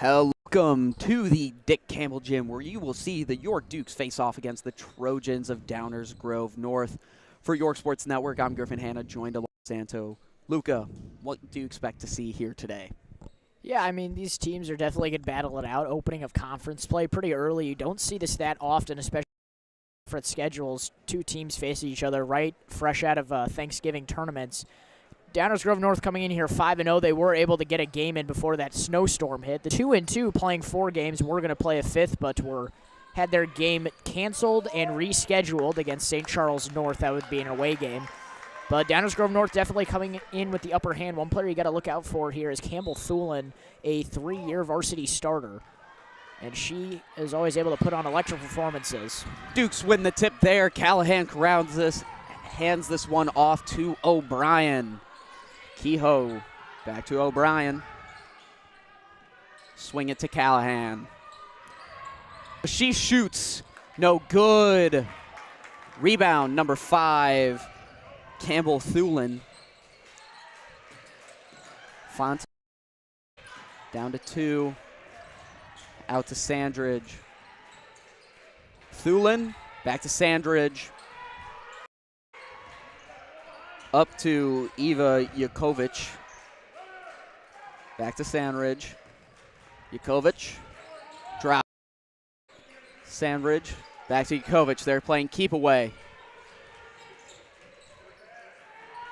Welcome to the Dick Campbell Gym, where you will see the York Dukes face off against the Trojans of Downers Grove North. For York Sports Network, I'm Griffin, Hanna, joined along DeSanto. Luca, what do you expect to see here today? Yeah, I mean, these teams are definitely going to battle it out. Opening of conference play pretty early. You don't see this that often, especially for schedules. Two teams facing each other right fresh out of Thanksgiving tournaments. Downers Grove North coming in here 5-0. They were able to get a game in before that snowstorm hit. The 2-2 playing 4 games. We're going to play a 5th, but had their game canceled and rescheduled against St. Charles North. That would be an away game. But Downers Grove North definitely coming in with the upper hand. One player you got to look out for here is Campbell Thulin, a 3-year varsity starter. And she is always able to put on electric performances. Dukes win the tip there. Callahan hands this one off to O'Brien. Kehoe back to O'Brien. Swing it to Callahan. She shoots. No good. Rebound number 5. Campbell Thulin. Font down to 2. Out to Sandridge. Thulin back to Sandridge. Up to Eva Yakovic. Back to Sandridge. Yakovic. Drop. Sandridge. Back to Yakovic. They're playing keep away.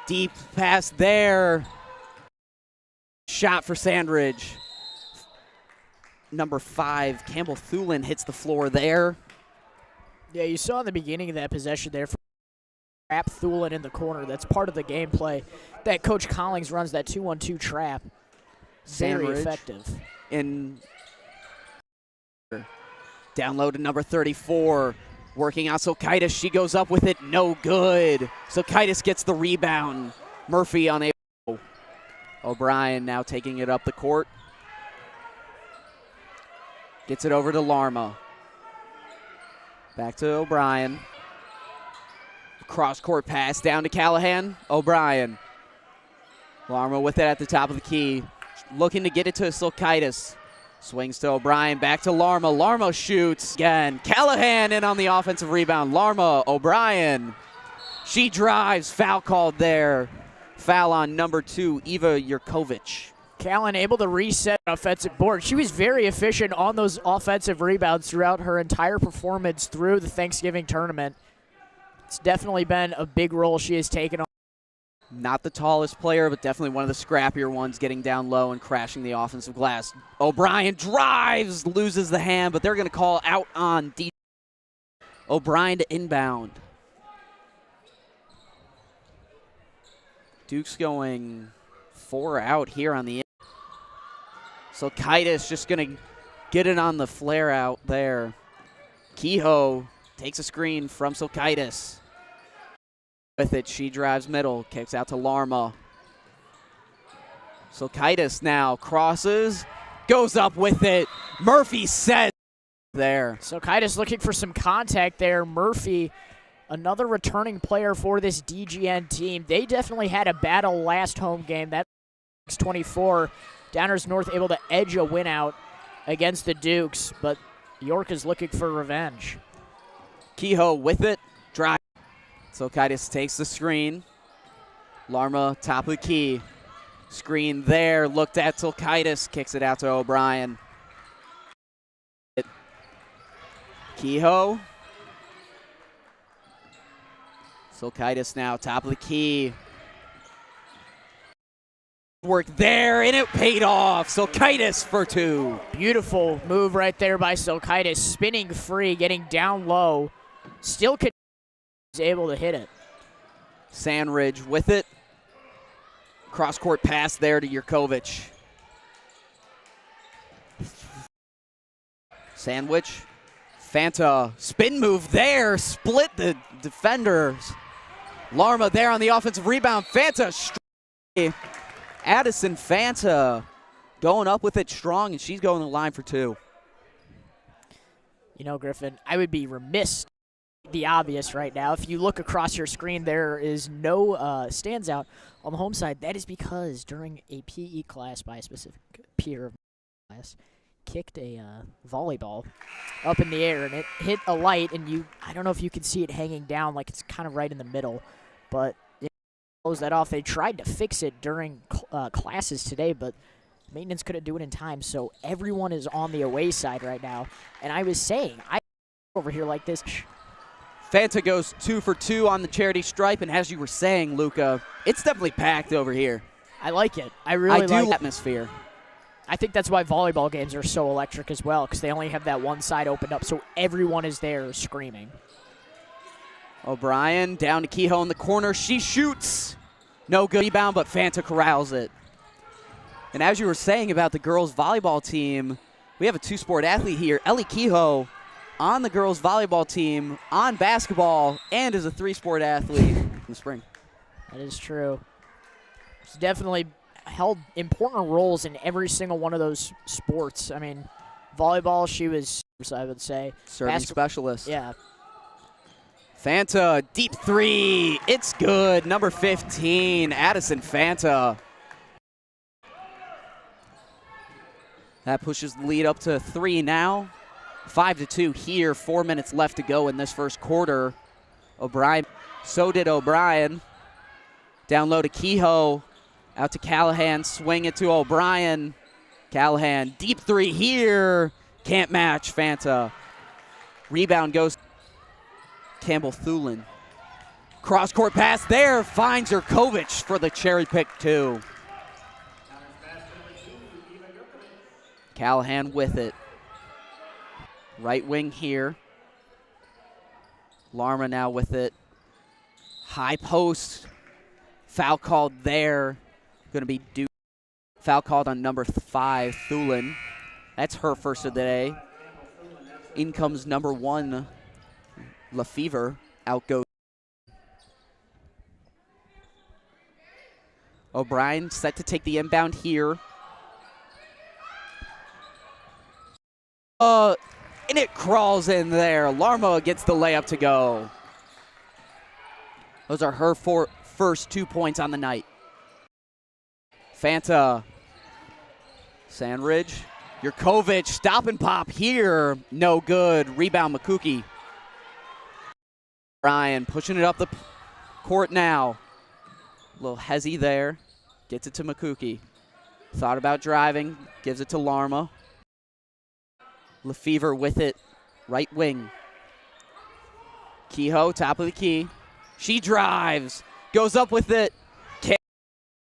Deep pass there. Shot for Sandridge. Number 5, Campbell Thulin hits the floor there. Yeah, you saw in the beginning of that possession there. Trap Thulin in the corner. That's part of the gameplay. That Coach Collings runs that 2-1-2 trap. Very effective. Down low to number 34. Working out Silkaitis. She goes up with it. No good. Silkaitis gets the rebound. Murphy unable. O'Brien now taking it up the court. Gets it over to Larma. Back to O'Brien. Cross-court pass down to Callahan. O'Brien. Larma with it at the top of the key. Looking to get it to Silkaitis. Swings to O'Brien. Back to Larma. Larma shoots again. Callahan in on the offensive rebound. Larma, O'Brien. She drives. Foul called there. Foul on number 2, Eva Yurkovic. Callahan able to reset an offensive board. She was very efficient on those offensive rebounds throughout her entire performance through the Thanksgiving tournament. It's definitely been a big role she has taken on. Not the tallest player, but definitely one of the scrappier ones, getting down low and crashing the offensive glass. O'Brien drives, loses the hand, but they're going to call out on D. O'Brien to inbound. Duke's going 4 out here on the end. Silkaitis just going to get it on the flare out there. Kehoe takes a screen from Silkaitis. With it, she drives middle, kicks out to Larma. Silkaitis now crosses, goes up with it. Murphy says there. Silkaitis looking for some contact there. Murphy, another returning player for this DGN team. They definitely had a battle last home game. That 24. Downers North able to edge a win out against the Dukes, but York is looking for revenge. Kehoe with it, drive. Silkaitis takes the screen. Larma, top of the key. Screen there, looked at Silkaitis, kicks it out to O'Brien. Kehoe. Silkaitis now, top of the key. Work there, and it paid off. Silkaitis for 2. Beautiful move right there by Silkaitis, spinning free, getting down low. Still is able to hit it. Sandridge with it. Cross-court pass there to Yurkovic. Sandwich. Fanta, spin move there, split the defenders. Larma there on the offensive rebound. Fanta, Addison Fanta going up with it strong, and she's going to the line for 2. You know, Griffin, I would be remiss the obvious right now. If you look across your screen, there is no stands out on the home side. That is because during a PE class by a specific peer of my class, kicked a volleyball up in the air, and it hit a light, and I don't know if you can see it hanging down, like it's kind of right in the middle, but it closed that off. They tried to fix it during classes today, but maintenance couldn't do it in time, so everyone is on the away side right now. And I was saying, I over here like this. Fanta goes 2 for 2 on the charity stripe, and as you were saying, Luca, it's definitely packed over here. I like it. I really like the atmosphere. I think that's why volleyball games are so electric as well, because they only have that one side opened up, so everyone is there screaming. O'Brien down to Kehoe in the corner. She shoots. No good rebound, but Fanta corrals it. And as you were saying about the girls' volleyball team, we have a two-sport athlete here. Ellie Kehoe on the girls' volleyball team, on basketball, and is a three-sport athlete in the spring. That is true. She's definitely held important roles in every single one of those sports. I mean, volleyball, she was, I would say. Serving specialist. Yeah. Fanta, deep three. It's good. Number 15, Addison Fanta. That pushes the lead up to 3 now. 5-2 here. 4 minutes left to go in this first quarter. O'Brien. So did O'Brien. Down low to Kehoe. Out to Callahan. Swing it to O'Brien. Callahan. Deep three here. Can't match Fanta. Rebound goes Campbell Thulin. Cross-court pass there. Finds Jurkovic for the cherry pick 2. Callahan with it. Right wing here. Larma now with it. High post. Foul called there. Going to be Duke. Foul called on number 5, Thulin. That's her first of the day. In comes number 1, Lefevre. Out goes O'Brien, set to take the inbound here. And it crawls in there. Larma gets the layup to go. Those are her first 2 points on the night. Fanta. Sandridge. Jurkovic, stop and pop here. No good. Rebound, Makuki. Ryan pushing it up the court now. A little hezzy there. Gets it to Makuki. Thought about driving. Gives it to Larma. Lefevre with it. Right wing. Kehoe, top of the key. She drives. Goes up with it.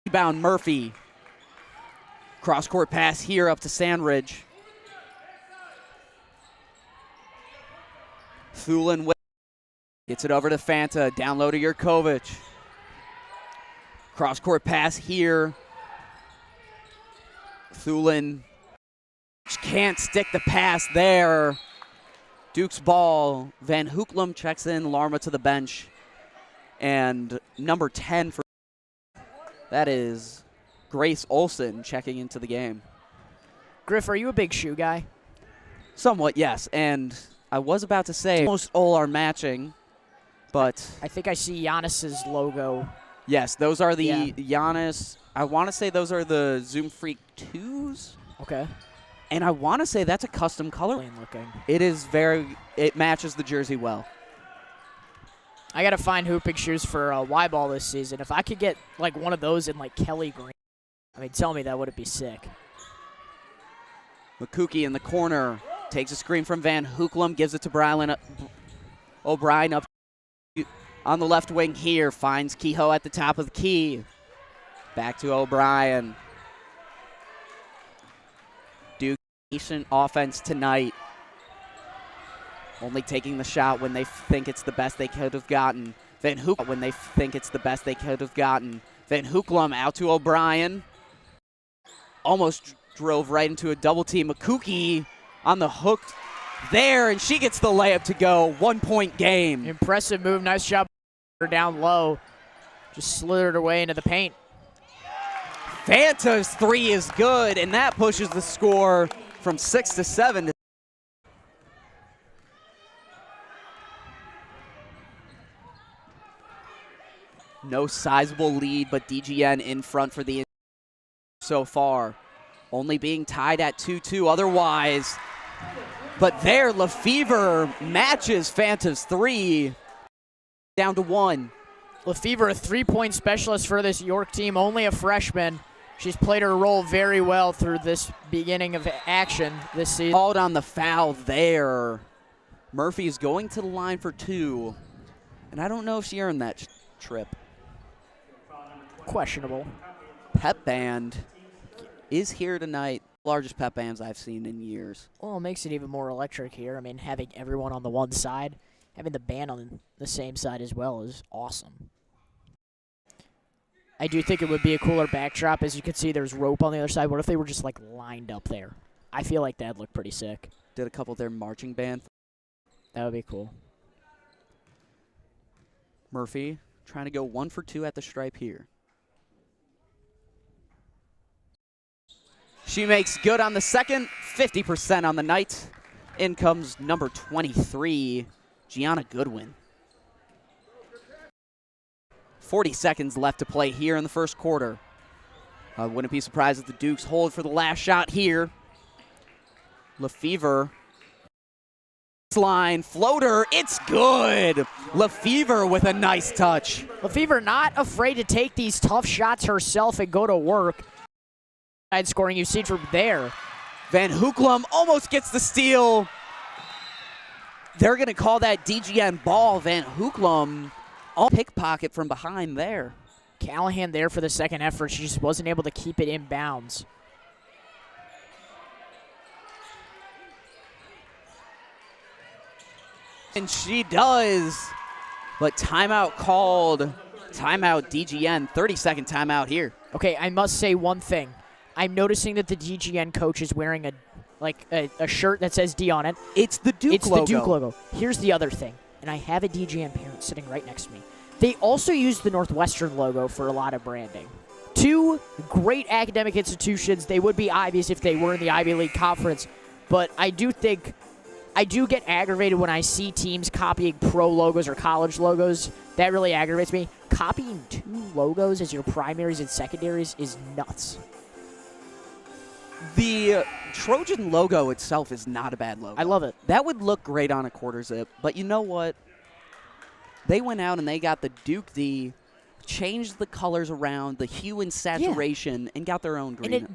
Rebound, Murphy. Cross-court pass here up to Sandridge. Thulin with gets it over to Fanta. Down low to Jurkovic. Cross-court pass here. Thulin can't stick the pass there. Duke's ball. Van Hoeklem checks in. Larma to the bench. And number 10 for that is Grace Olson checking into the game. Griff, are you a big shoe guy? Somewhat, yes. And I was about to say almost all are matching, but I think I see Giannis's logo. Yes, those are the Giannis. I want to say those are the Zoom Freak 2s. Okay. And I want to say that's a custom color. Clean looking. It matches the jersey well. I got to find hooping shoes for Y-ball this season. If I could get like one of those in like Kelly green, I mean, tell me that wouldn't be sick. Makuki in the corner. Takes a screen from Van Hoeklem. Gives it to O'Brien up on the left wing here. Finds Kehoe at the top of the key. Back to O'Brien. Duke decent offense tonight. Only taking the shot when they think it's the best they could have gotten. Van Hoeklem when they think it's the best they could have gotten. Van Hoeklem out to O'Brien. Almost drove right into a double team. Makuki on the hook there, and she gets the layup to go. 1 point game. Impressive move. Nice job. Her down low. Just slithered away into the paint. Fanta's 3 is good, and that pushes the score from 6 to 7. No sizable lead, but DGN in front for the so far. only being tied at 2-2 otherwise. But there, Lefevre matches Fanta's 3, down to 1. Lefevre, a three-point specialist for this York team, only a freshman. She's played her role very well through this beginning of action this season. Called on the foul there. Murphy is going to the line for 2, and I don't know if she earned that trip. Questionable. Pep band is here tonight. Largest pep bands I've seen in years. Well, it makes it even more electric here. I mean, having everyone on the one side, having the band on the same side as well is awesome. I do think it would be a cooler backdrop. As you can see, there's rope on the other side. What if they were just, like, lined up there? I feel like that'd look pretty sick. Did a couple of their marching band. That would be cool. Murphy trying to go 1 for 2 at the stripe here. She makes good on the second, 50% on the night. In comes number 23, Gianna Goodwin. 40 seconds left to play here in the first quarter. I wouldn't be surprised if the Dukes hold for the last shot here. Lefevre. Line floater, it's good. Lefevre with a nice touch. Lefevre not afraid to take these tough shots herself and go to work. Side scoring you see from there. Van Hoeklum almost gets the steal. They're going to call that DGN ball. Van Hoeklum all pickpocket from behind there. Callahan there for the second effort. She just wasn't able to keep it in bounds. And she does. But timeout called. Timeout DGN. 30-second timeout here. Okay, I must say one thing. I'm noticing that the DGN coach is wearing a shirt that says D on it. It's the Duke logo. It's the Duke logo. Here's the other thing, and I have a DGN parent sitting right next to me. They also use the Northwestern logo for a lot of branding. Two great academic institutions. They would be Ivies if they were in the Ivy League Conference, but I do get aggravated when I see teams copying pro logos or college logos. That really aggravates me. Copying 2 logos as your primaries and secondaries is nuts. The Trojan logo itself is not a bad logo. I love it. That would look great on a quarter zip, but you know what? They went out and they got the Duke D, changed the colors around, the hue and saturation, and got their own green,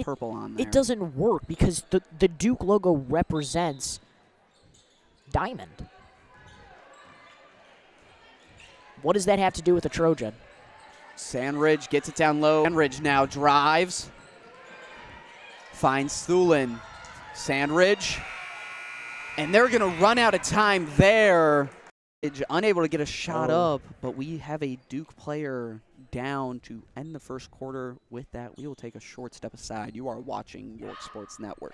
purple on there. It doesn't work because the Duke logo represents diamond. What does that have to do with the Trojan? Sandridge gets it down low. Sandridge now drives. Finds Thulin. Sandridge. And they're going to run out of time there. Unable to get a shot up, but we have a Duke player down to end the first quarter. With that, we will take a short step aside. You are watching York Sports Network.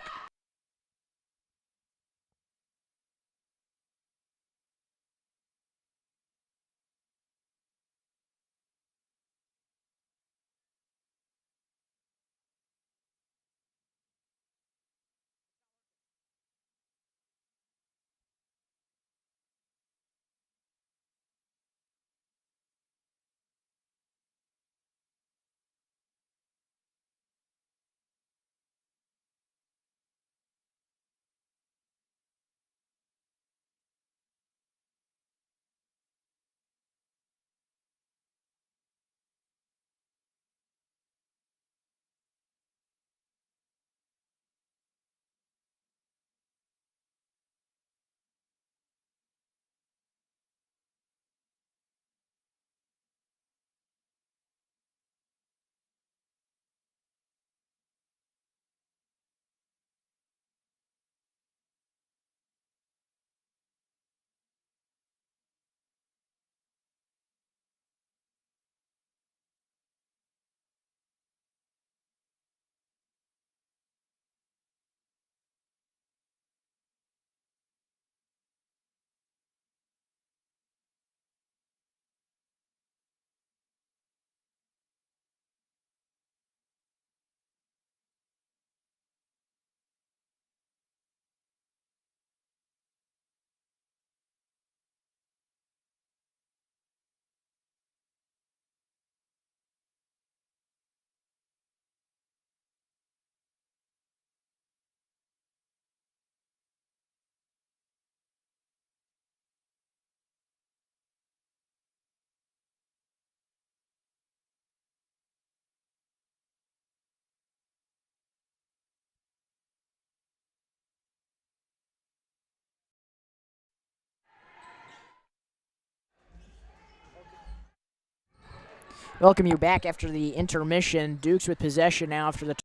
Welcome you back after the intermission. Dukes with possession now after the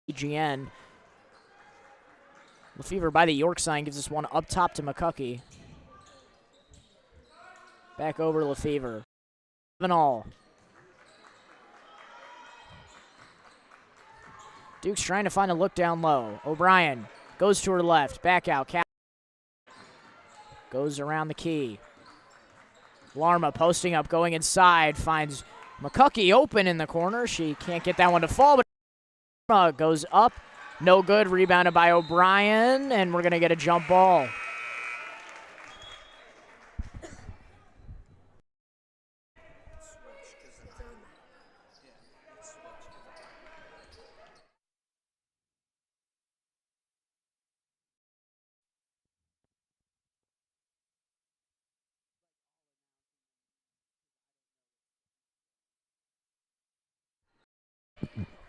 EGN. Lefevre by the York sign gives us one up top to McCuckey. Back over to Lefevre. 7-all. Dukes trying to find a look down low. O'Brien goes to her left. Back out. Goes around the key. Larma posting up, going inside. Finds McCuckey open in the corner. She can't get that one to fall, but Larma goes up. No good. Rebounded by O'Brien, and we're going to get a jump ball.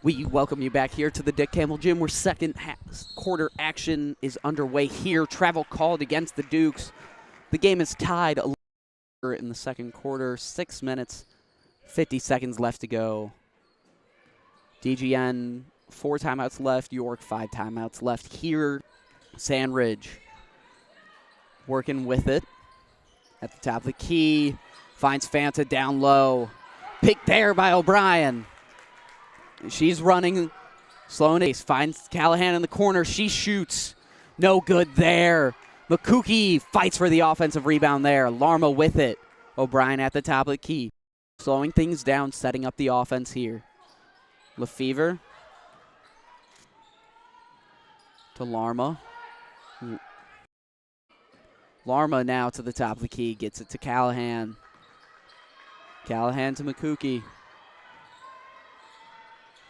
We welcome you back here to the Dick Campbell Gym, where second quarter action is underway here. Travel called against the Dukes. The game is tied in the second quarter. 6 minutes, 50 seconds left to go. DGN, 4 timeouts left. York, 5 timeouts left here. Sandridge working with it at the top of the key. Finds Fanta down low. Picked there by O'Brien. She's running slow and ace. Finds Callahan in the corner. She shoots. No good there. McCuckey fights for the offensive rebound there. Larma with it. O'Brien at the top of the key. Slowing things down, setting up the offense here. Lefevre to Larma. Larma now to the top of the key. Gets it to Callahan. Callahan to McCuckey.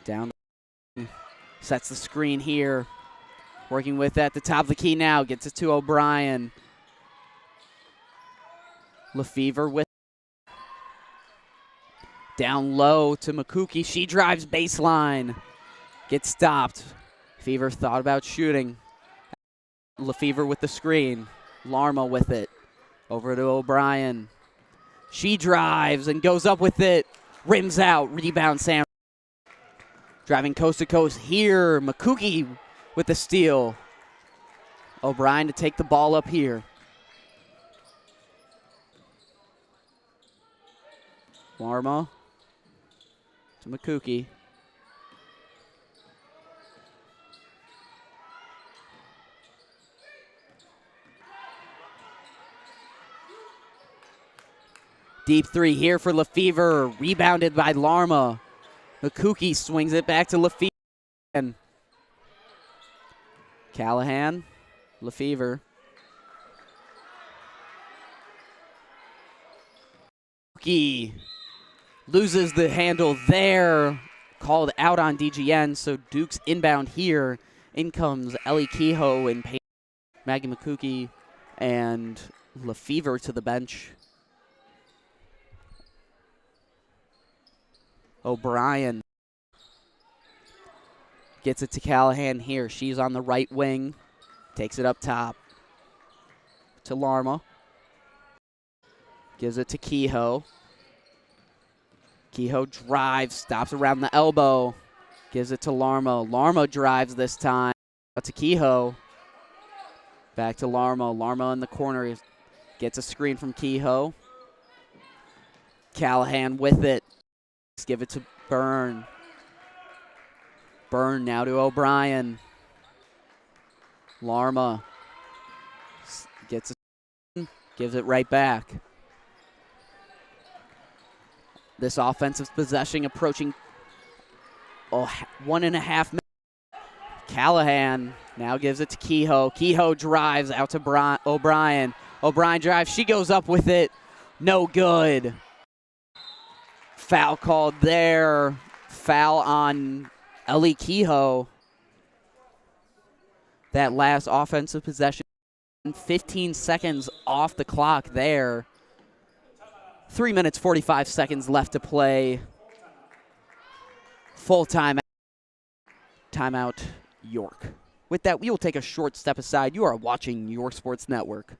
Down, sets the screen here. Working with at the top of the key now. Gets it to O'Brien. Lefevre with down low to McCuckey. She drives baseline. Gets stopped. Lefevre thought about shooting. Lefevre with the screen. Larma with it. Over to O'Brien. She drives and goes up with it. Rims out. Rebound Sam. Driving coast to coast here. McCuckey with the steal. O'Brien to take the ball up here. Larma to McCuckey. Deep three here for Lefevre. Rebounded by Larma. McCuckey swings it back to Lefevre. Callahan, Lefevre. McCuckey loses the handle there. Called out on DGN, so Duke's inbound here. In comes Ellie Kehoe and Maggie McCuckey and Lefevre to the bench. O'Brien gets it to Callahan here. She's on the right wing. Takes it up top to Larma. Gives it to Kehoe. Kehoe drives, stops around the elbow. Gives it to Larma. Larma drives this time. Out to Kehoe. Back to Larma. Larma in the corner. Gets a screen from Kehoe. Callahan with it. Give it to Byrne. Byrne now to O'Brien. Larma gets it, gives it right back. This offensive possession approaching 1.5 minutes. Callahan now gives it to Kehoe. Kehoe drives out to O'Brien. O'Brien drives. She goes up with it. No good. Foul called there. Foul on Ellie Kehoe. That last offensive possession. 15 seconds off the clock there. 3 minutes, 45 seconds left to play. Full timeout. Timeout, York. With that, we will take a short step aside. You are watching York Sports Network.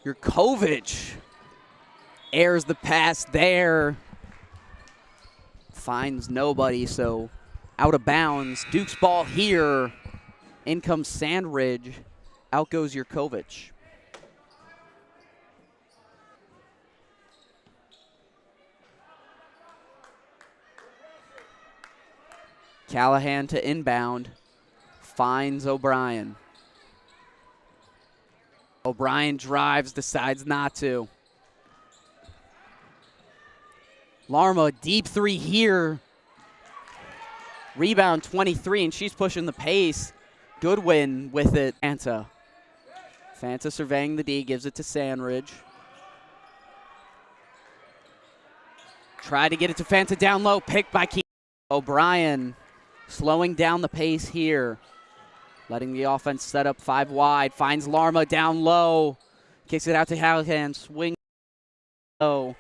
Jurkovic airs the pass there. Finds nobody, so out of bounds. Duke's ball here. In comes Sandridge. Out goes Jurkovic. Callahan to inbound. Finds O'Brien. O'Brien drives, decides not to. Larma, deep three here. Rebound 23, and she's pushing the pace. Goodwin with it. Fanta surveying the D, gives it to Sandridge. Try to get it to Fanta down low, picked by Key. O'Brien slowing down the pace here. Letting the offense set up 5 wide. Finds Larma down low. Kicks it out to Callahan, swing low.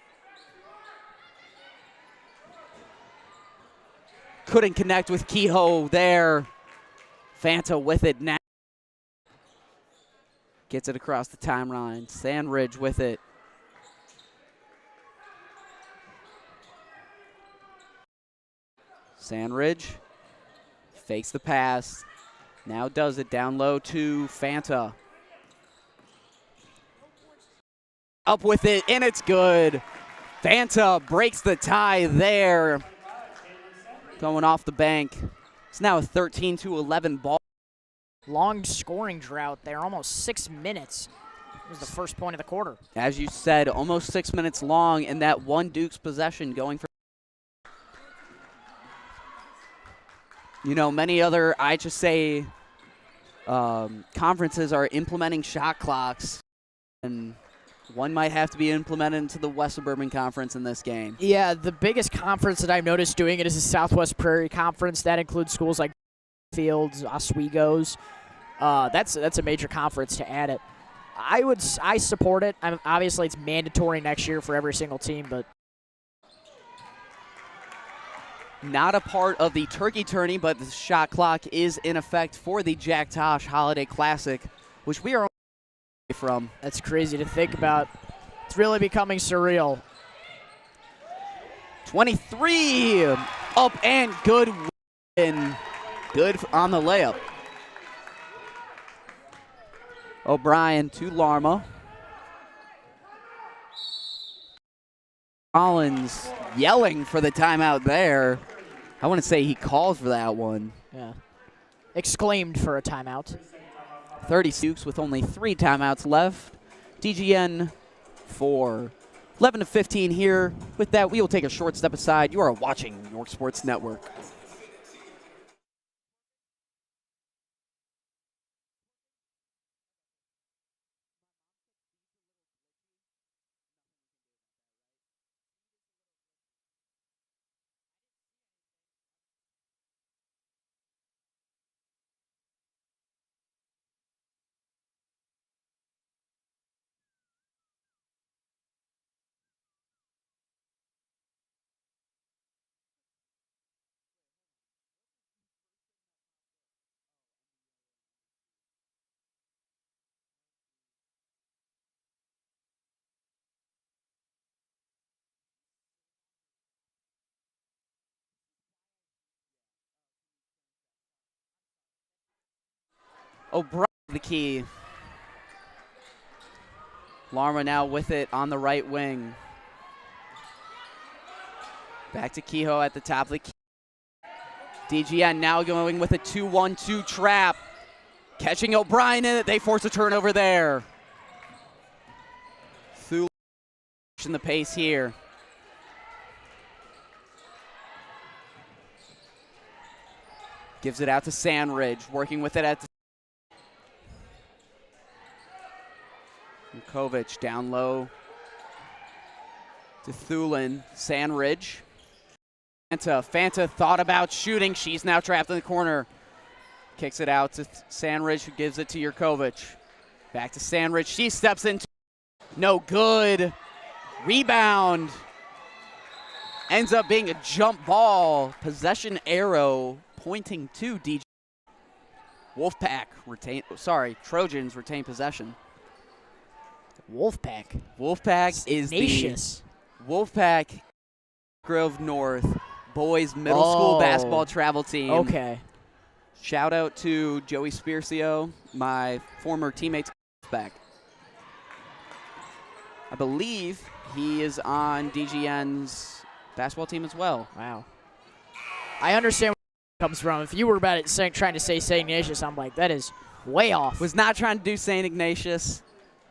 Couldn't connect with Kehoe there. Fanta with it now. Gets it across the timeline. Sandridge with it. Sandridge fakes the pass. Now does it down low to Fanta. Up with it, and it's good. Fanta breaks the tie there. Going off the bank. It's now a 13-11 ball. Long scoring drought there, almost 6 minutes. It was the first point of the quarter. As you said, almost 6 minutes long, and that one Duke's possession going for. You know, many other IHSA conferences are implementing shot clocks, and one might have to be implemented into the West Suburban Conference in this game. Yeah, the biggest conference that I've noticed doing it is the Southwest Prairie Conference. That includes schools like Fields, Oswego's. That's a major conference to add it. I support it. Obviously, it's mandatory next year for every single team, but not a part of the turkey tourney, but the shot clock is in effect for the Jack Tosh Holiday Classic, which we are from. That's crazy to think about. It's really becoming surreal. 23 up and good win. Good on the layup. O'Brien to Larma. Collins yelling for the timeout there. I want to say he called for that one. Yeah. Exclaimed for a timeout. 30 Dukes with only 3 timeouts left. DGN 4. 11-15 here. With that, we will take a short step aside. You are watching York Sports Network. O'Brien the key. Larma now with it on the right wing. Back to Kehoe at the top of the key. DGN now going with a 2-1-2 trap. Catching O'Brien in it. They force a turnover there. Thule in the pace here. Gives it out to Sandridge. Working with it at the Kovic down low to Thulin. Sandridge. Fanta thought about shooting. She's now trapped in the corner. Kicks it out to Sandridge, who gives it to Jurkovic. Back to Sandridge. She steps into. No good. Rebound. Ends up being a jump ball. Possession arrow pointing to DJ. Wolfpack retain. Sorry, Trojans retain possession. Wolfpack. Wolfpack is Tenacious. the Wolfpack Grove North boys middle school basketball travel team. Okay. Shout out to Joey Spiercio, my former teammate's Wolfpack. I believe he is on DGN's basketball team as well. Wow. I understand where it comes from. If you were about it trying to say St. Ignatius, I'm like, that is way off. Was not trying to do St. Ignatius.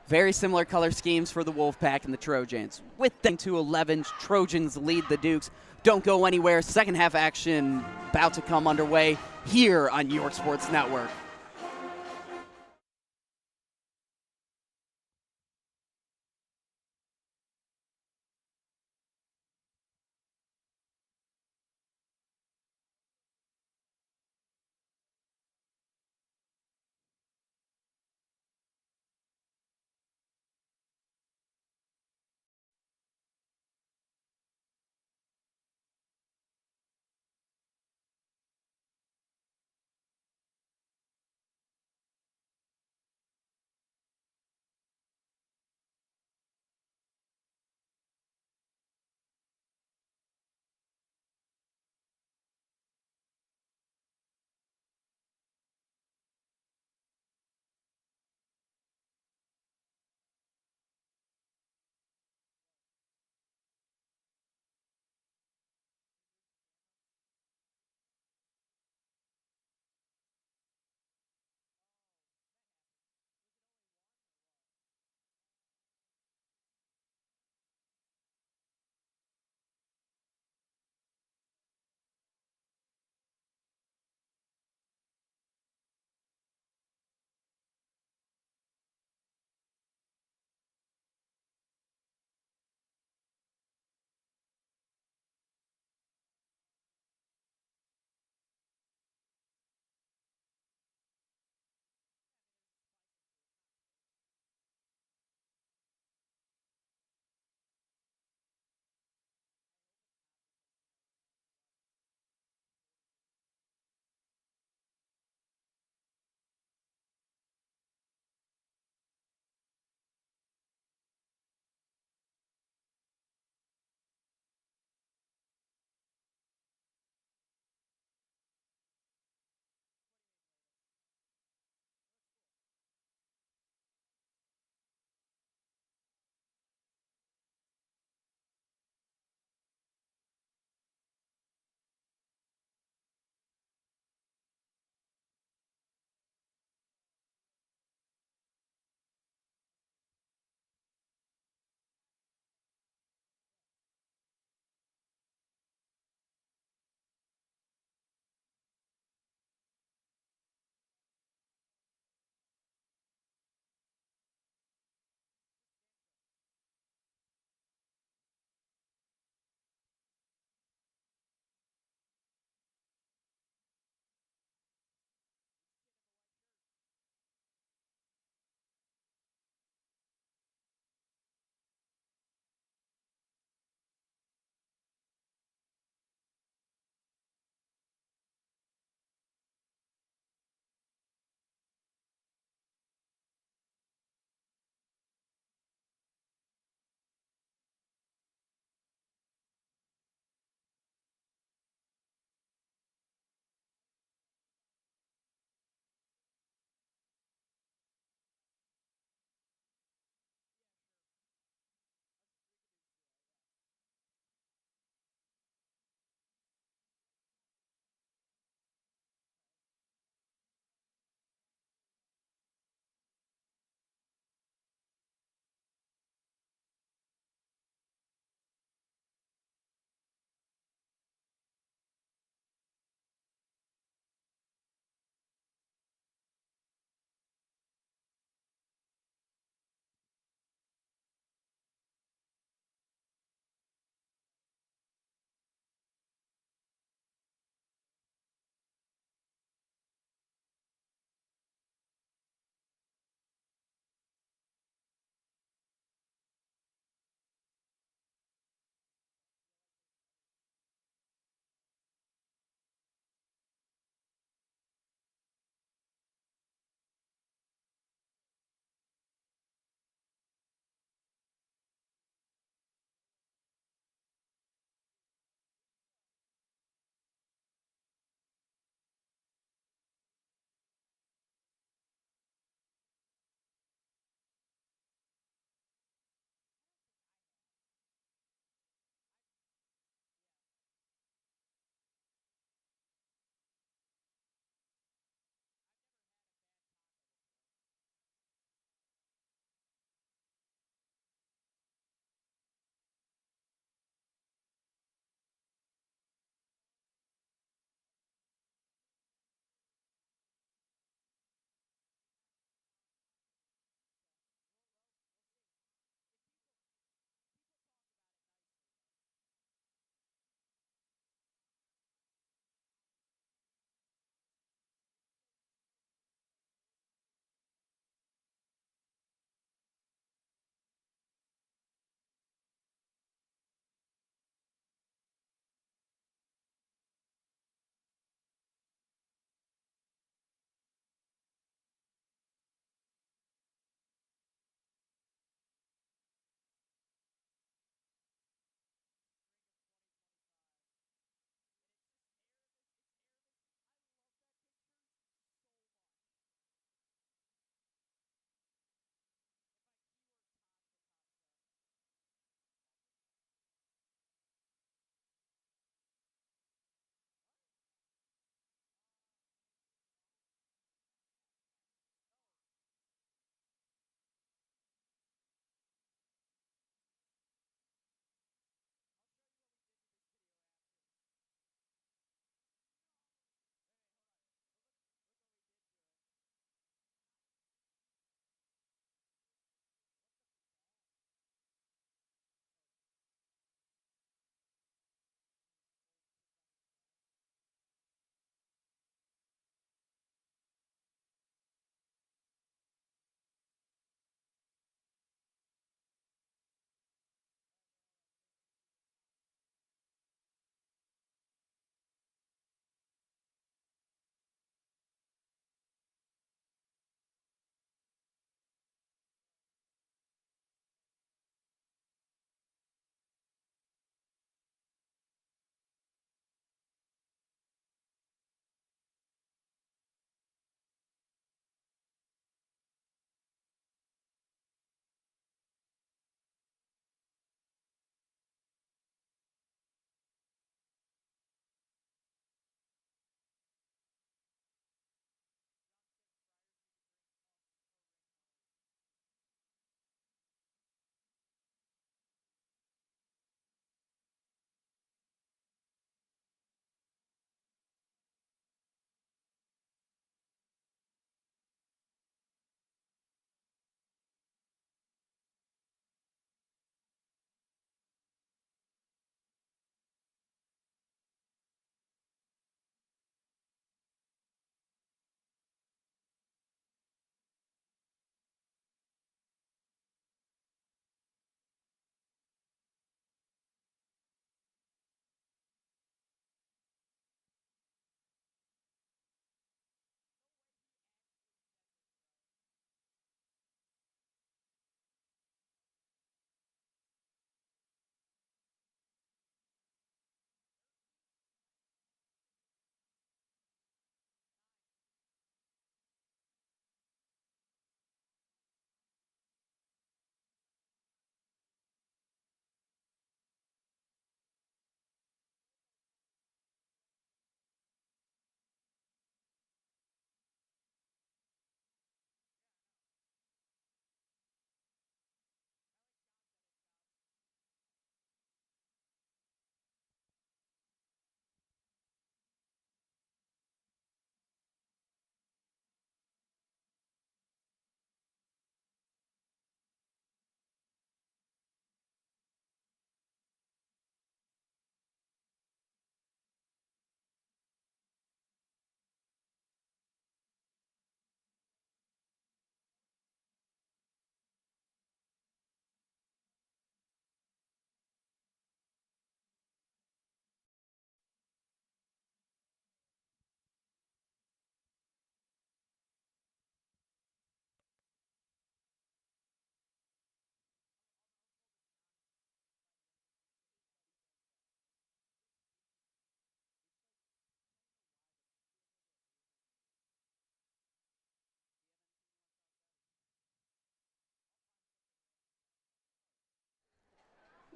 Very similar color schemes for the Wolfpack and the Trojans. With them to 11, Trojans lead the Dukes. Don't go anywhere. Second half action about to come underway here on York Sports Network.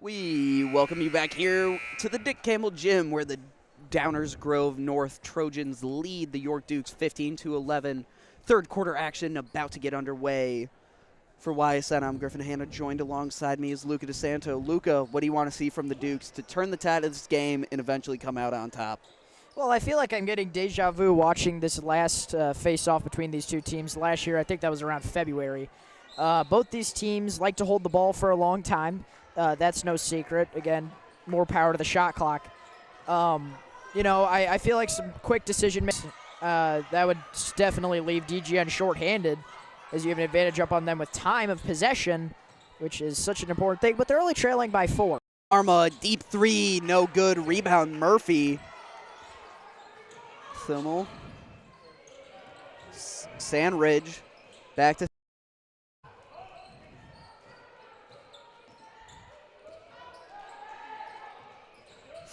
We welcome you back here to the Dick Campbell Gym, where the Downers Grove North Trojans lead the York Dukes 15-11. Third quarter action about to get underway. For YSN, I'm Griffin. Hanna. Joined alongside me is Luca DeSanto. Luca, what do you want to see from the Dukes to turn the tide of this game and eventually come out on top? Well, I feel like I'm getting deja vu watching this last face-off between these two teams. Last year, I think that was around February. Both these teams like to hold the ball for a long time. That's no secret. Again, more power to the shot clock. I feel like some quick decision making that would definitely leave DGN shorthanded, as you have an advantage up on them with time of possession, which is such an important thing. But they're only trailing by 4. Arma, deep three, no good. Rebound, Murphy. Thimmel. Sandridge, back to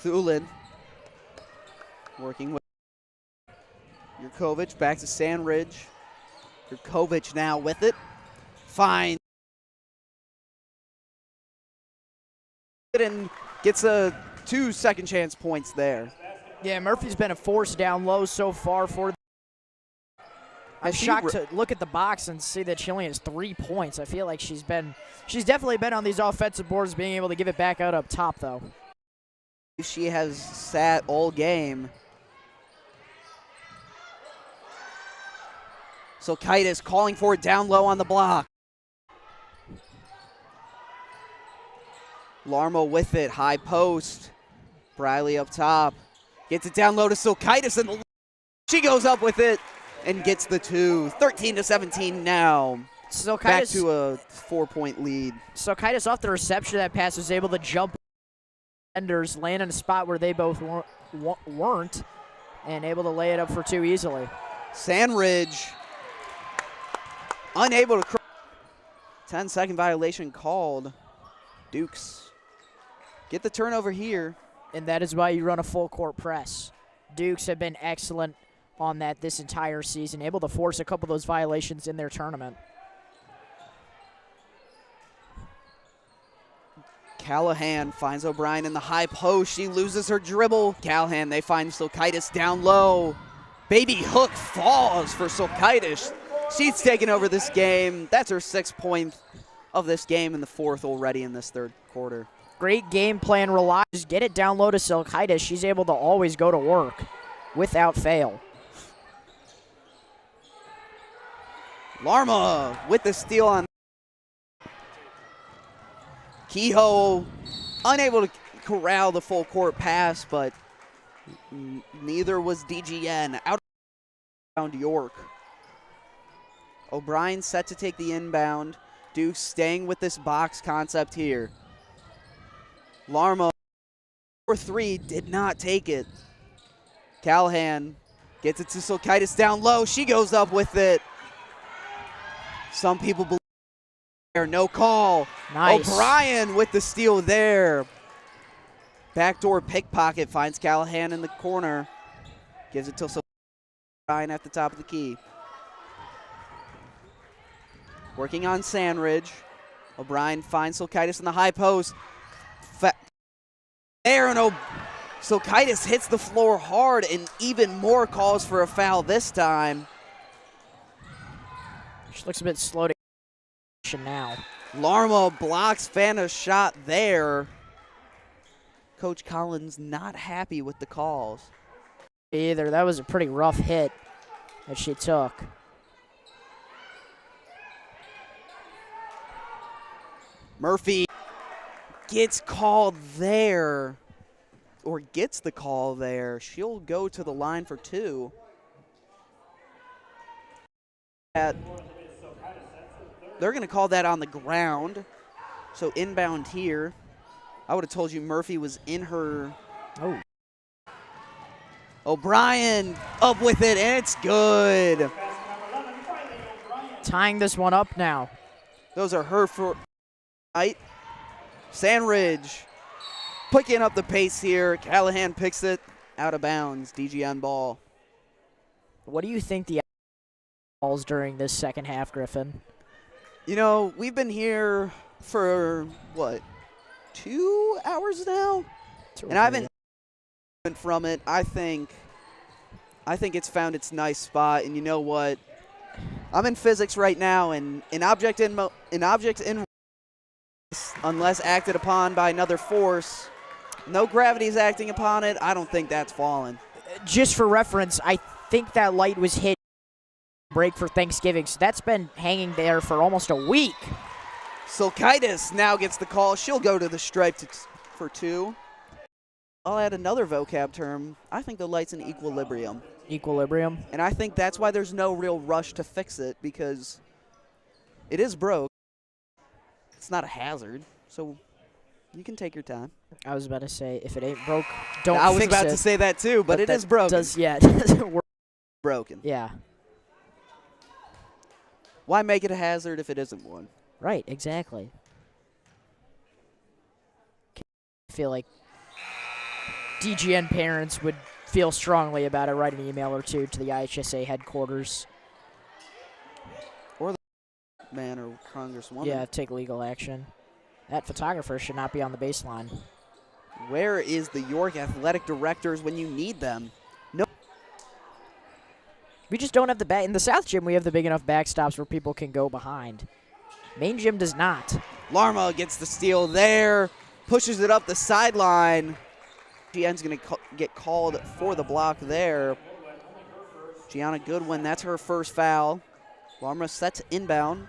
Thulin, working with Jurkovic, back to Sandridge. Jurkovic now with it. Fine. And gets 2 second chance points there. Yeah, Murphy's been a force down low so far for. I'm shocked to look at the box and see that she only has 3 points. I feel like she's definitely been on these offensive boards, being able to give it back out up top, though. She has sat all game. Silkaitis calling for it down low on the block. Larmo with it, high post. Briley up top. Gets it down low to Silkaitis, and she goes up with it and gets the 2. 13-17 now. Silkaitis, back to a 4-point lead. Silkaitis off the reception of that pass was able to jump defenders, land in a spot where they both weren't, and able to lay it up for 2 easily. Sandridge unable to. 10-second violation called. Dukes get the turnover here. And that is why you run a full court press. Dukes have been excellent on that this entire season, able to force a couple of those violations in their tournament. Callahan finds O'Brien in the high post. She loses her dribble. Callahan, they find Silkaitis down low. Baby hook falls for Silkaitis. She's taken over this game. That's her 6th point of this game in the 4th already in this 3rd quarter. Great game plan. Just get it down low to Silkaitis. She's able to always go to work without fail. Larma with the steal on. Kehoe unable to corral the full court pass, but neither was DGN. Out around York. O'Brien set to take the inbound. Duke staying with this box concept here. Larmo, 4-3, did not take it. Callahan gets it to Silkaitis down low. She goes up with it. Some people believe there, no call. Nice. O'Brien with the steal there. Backdoor pickpocket finds Callahan in the corner. Gives it to O'Brien at the top of the key. Working on Sandridge. O'Brien finds Silkaitis in the high post. There, and Silkaitis hits the floor hard, and even more calls for a foul this time. She looks a bit slow to now. Larmo blocks Fana's shot there. Coach Collins not happy with the calls. Either. That was a pretty rough hit that she took. Murphy gets called there, or gets the call there. She'll go to the line for 2. They're going to call that on the ground. So inbound here. I would have told you Murphy was in her. Oh. O'Brien up with it, and it's good. Tying this one up now. Those are her for night. Sandridge picking up the pace here. Callahan picks it out of bounds. DGN ball. What do you think the balls during this second half, Griffin? You know, we've been here for, what, 2 hours now, and I haven't from it. I think it's found its nice spot, and you know what? I'm in physics right now, and an object in unless acted upon by another force, no gravity is acting upon it. I don't think that's fallen. Just for reference, I think that light was hit break for Thanksgiving, so that's been hanging there for almost a week. Silkaitis now gets the call. She'll go to the stripe for 2. I'll add another vocab term. I think the light's in equilibrium. Equilibrium. And I think that's why there's no real rush to fix it, because it is broke. It's not a hazard, so you can take your time. I was about to say, if it ain't broke, don't fix it. I was about to say that too, but it is broken. It doesn't work. Broken. Yeah. Why make it a hazard if it isn't one? Right, exactly. I feel like DGN parents would feel strongly about it. Write an email or two to the IHSA headquarters. Or the man or congresswoman. Yeah, take legal action. That photographer should not be on the baseline. Where is the York athletic directors when you need them? No. We just don't have the back. In the South Gym, we have the big enough backstops where people can go behind. Main Gym does not. Larma gets the steal there, pushes it up the sideline. GN's going to get called for the block there. Gianna Goodwin, that's her first foul. Larma sets inbound.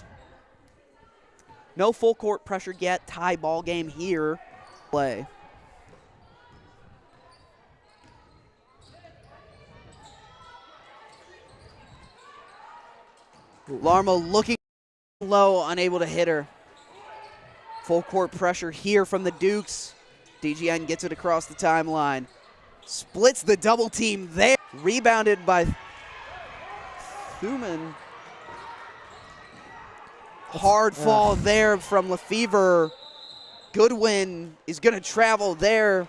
No full court pressure yet. Tie ball game here. Play. Larma looking low, unable to hit her. Full court pressure here from the Dukes. DGN gets it across the timeline. Splits the double team there. Rebounded by Thuman. Hard fall there from Lefevre. Goodwin is going to travel there.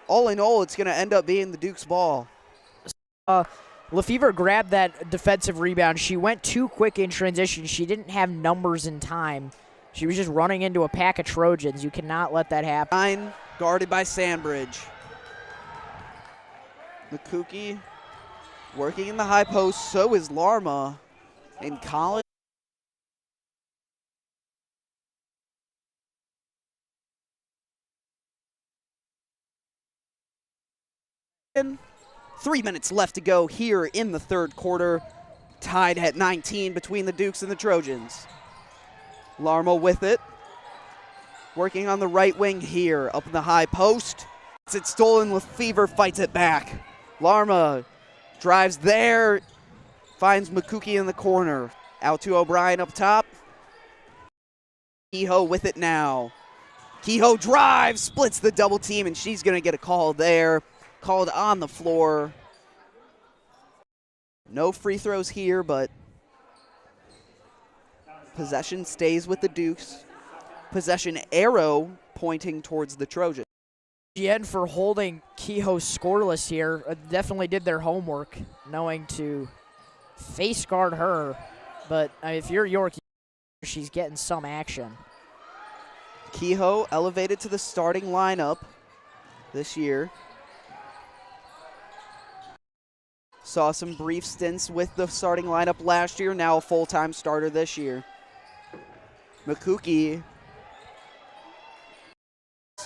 All in all, it's going to end up being the Dukes' ball. Lefevre grabbed that defensive rebound. She went too quick in transition. She didn't have numbers in time. She was just running into a pack of Trojans. You cannot let that happen. Guarded by Sandbridge. McCookie working in the high post. So is Larma. And Collins. And 3 minutes left to go here in the third quarter. Tied at 19 between the Dukes and the Trojans. Larma with it. Working on the right wing here. Up in the high post. It's stolen. Lefevre fights it back. Larma drives there. Finds McCookie in the corner. Out to O'Brien up top. Kehoe with it now. Kehoe drives. Splits the double team, and she's going to get a call there. Called on the floor. No free throws here, but possession stays with the Dukes. Possession arrow pointing towards the Trojans. GN for holding Kehoe scoreless here. Definitely did their homework, knowing to face guard her. But if you're York, she's getting some action. Kehoe elevated to the starting lineup this year. Saw some brief stints with the starting lineup last year, now a full-time starter this year. McCookie